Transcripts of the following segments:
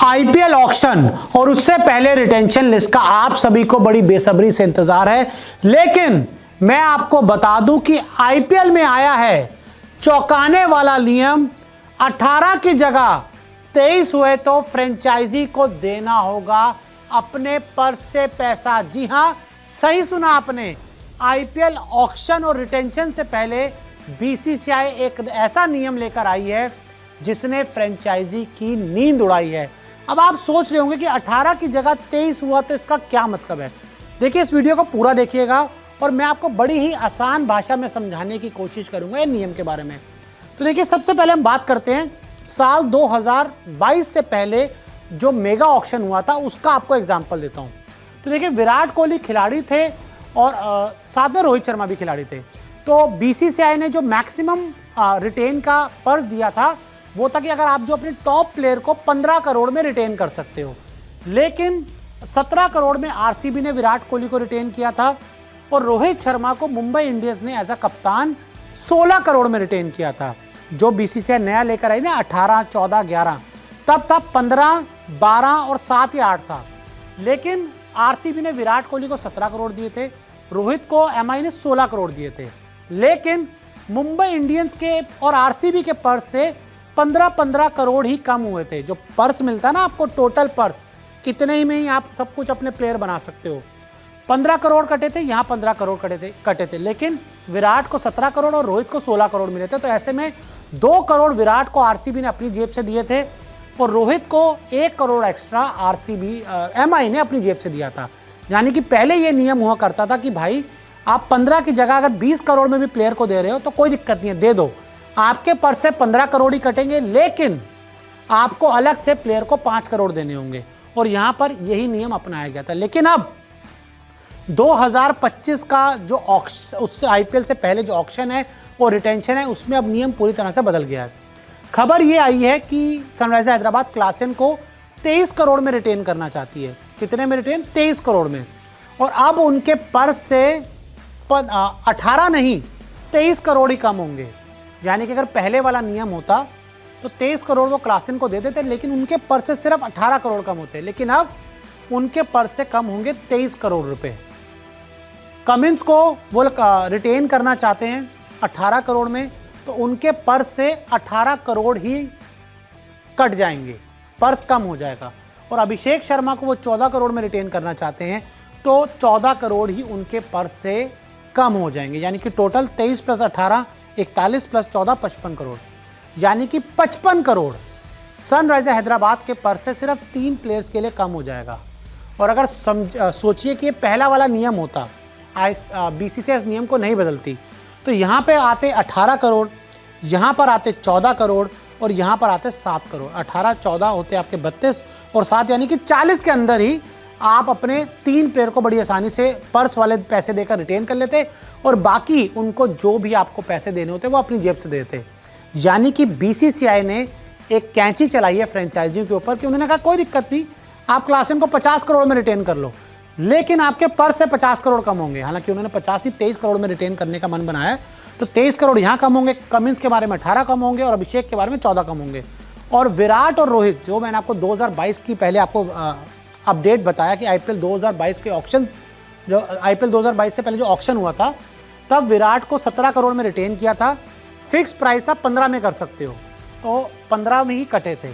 IPL auction और उससे पहले रिटेंशन लिस्ट का आप सभी को बड़ी बेसब्री से इंतजार है, लेकिन मैं आपको बता दूं कि आईपीएल में आया है चौंकाने वाला नियम। 18 की जगह 23 हुए तो फ्रेंचाइजी को देना होगा अपने पर्स से पैसा। जी हां, सही सुना आपने। आईपीएल ऑक्शन और रिटेंशन से पहले बीसीसीआई एक ऐसा नियम लेकर आई है जिसने फ्रेंचाइजी की नींद उड़ाई है। अब आप सोच रहे होंगे कि 18 की जगह 23 हुआ तो इसका क्या मतलब है। देखिए, इस वीडियो को पूरा देखिएगा और मैं आपको बड़ी ही आसान भाषा में समझाने की कोशिश करूंगा ये नियम के बारे में। तो देखिए, सबसे पहले हम बात करते हैं साल 2022 से पहले जो मेगा ऑक्शन हुआ था उसका आपको एग्जाम्पल देता हूं। तो देखिए, विराट कोहली खिलाड़ी थे और साथ में रोहित शर्मा भी खिलाड़ी थे। तो बीसीसीआई ने जो मैक्सिमम रिटेन का पर्स दिया था वो था कि अगर आप जो अपने टॉप प्लेयर को 15 करोड़ में रिटेन कर सकते हो, लेकिन 17 करोड़ में आरसीबी ने विराट कोहली को रिटेन किया था और रोहित शर्मा को मुंबई इंडियंस ने एज अ कप्तान 16 करोड़ में रिटेन किया था। जो बीसीसीआई नया लेकर आई ना 18, 14, 11, तब 15, 12 और 7 या 8 था। लेकिन आरसीबी ने विराट कोहली को 17 करोड़ दिए थे, रोहित को एमआई ने 16 करोड़ दिए थे। लेकिन मुंबई इंडियंस के और आरसीबी के पर्स से 15-15 करोड़ ही कम हुए थे। जो पर्स मिलता है ना आपको, टोटल पर्स कितने ही में ही आप सब कुछ अपने प्लेयर बना सकते हो। 15 करोड़ कटे थे, यहाँ 15 करोड़ कटे थे, लेकिन विराट को 17 करोड़ और रोहित को 16 करोड़ मिले थे। तो ऐसे में 2 करोड़ विराट को आरसीबी ने अपनी जेब से दिए थे और रोहित को 1 करोड़ एक्स्ट्रा एमआई ने अपनी जेब से दिया था। यानी कि पहले ये नियम हुआ करता था कि भाई आप 15 की जगह अगर 20 करोड़ में भी प्लेयर को दे रहे हो तो कोई दिक्कत नहीं है, दे दो, आपके पर्स से 15 करोड़ ही कटेंगे, लेकिन आपको अलग से प्लेयर को 5 करोड़ देने होंगे। और यहां पर यही नियम अपनाया गया था। लेकिन अब 2025 का जो ऑक्शन, उससे आईपीएल से पहले जो ऑक्शन है और रिटेंशन है, उसमें अब नियम पूरी तरह से बदल गया है। खबर यह आई है कि सनराइजर्स हैदराबाद क्लासन को 23 करोड़ में रिटेन करना चाहती है। कितने में रिटेन? 23 करोड़ में। और अब उनके पर्स से 18 नहीं 23 करोड़ ही कम होंगे। यानी कि अगर पहले वाला नियम होता तो 23 करोड़ वो क्लासन को दे देते, लेकिन उनके पर्स से सिर्फ 18 करोड़ कम होते। लेकिन अब उनके पर्स से कम होंगे 23 करोड़ रुपए। कमिंस को वो रिटेन करना चाहते हैं 18 करोड़ में, तो उनके पर्स से 18 करोड़ ही कट जाएंगे, पर्स कम हो जाएगा। और अभिषेक शर्मा को वो 14 करोड़ में रिटेन करना चाहते हैं तो 14 करोड़ ही उनके पर्स से कम हो जाएंगे। यानी कि टोटल 23 + 18 41 + 14 55 करोड़, यानी कि 55 करोड़ सनराइजर्स हैदराबाद के पर्स से सिर्फ 3 प्लेयर्स के लिए कम हो जाएगा। और अगर सोचिए कि ये पहला वाला नियम होता, बीसीसीआई इस नियम को नहीं बदलती, तो यहाँ पे आते 18 करोड़, यहाँ पर आते 14 करोड़ और यहाँ पर आते 7 करोड़। 18, 14 होते आपके 32 और 7 यानी कि 40 के अंदर ही आप अपने 3 प्लेयर को बड़ी आसानी से पर्स वाले पैसे देकर रिटेन कर लेते और बाकी उनको जो भी आपको पैसे देने होते वो अपनी जेब से देते। यानी कि बीसीसीआई ने एक कैंची चलाई है फ्रेंचाइजी के ऊपर कि उन्होंने कहा कोई दिक्कत नहीं, आप क्लासन को 50 करोड़ में रिटेन कर लो, लेकिन आपके पर्स से 50 करोड़ कम होंगे। हालांकि उन्होंने 50 नहीं 23 करोड़ में रिटेन करने का मन बनाया है, तो 23 करोड़ यहाँ कम होंगे, कमिंस के बारे में 18 कम होंगे और अभिषेक के बारे में 14 कम होंगे। और विराट और रोहित, जो मैंने आपको 2022 की पहले आपको अपडेट बताया कि आईपीएल 2022 के ऑक्शन, जो आईपीएल 2022 से पहले जो ऑक्शन हुआ था, तब विराट को 17 करोड़ में रिटेन किया था। फिक्स प्राइस था 15 में कर सकते हो, तो 15 में ही कटे थे।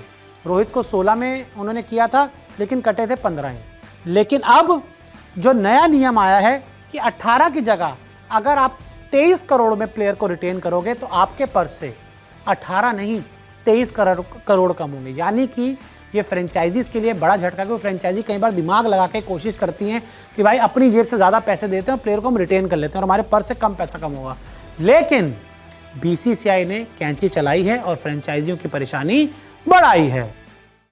रोहित को 16 में उन्होंने किया था, लेकिन कटे थे 15 ही। लेकिन अब जो नया नियम आया है कि 18 की जगह अगर आप 23 करोड़ में प्लेयर को रिटेन करोगे तो आपके पर्स से 18 नहीं 23 करोड़ कम होंगे। यानी कि ये फ्रेंचाइजीज के लिए बड़ा झटका, क्योंकि फ्रेंचाइजी कई बार दिमाग लगा के कोशिश करती हैं कि भाई अपनी जेब से ज़्यादा पैसे देते हैं, प्लेयर को हम रिटेन कर लेते हैं और हमारे पर्स से कम पैसा कम होगा। लेकिन बीसीसीआई ने कैंची चलाई है और फ्रेंचाइजियों की परेशानी बढ़ाई है।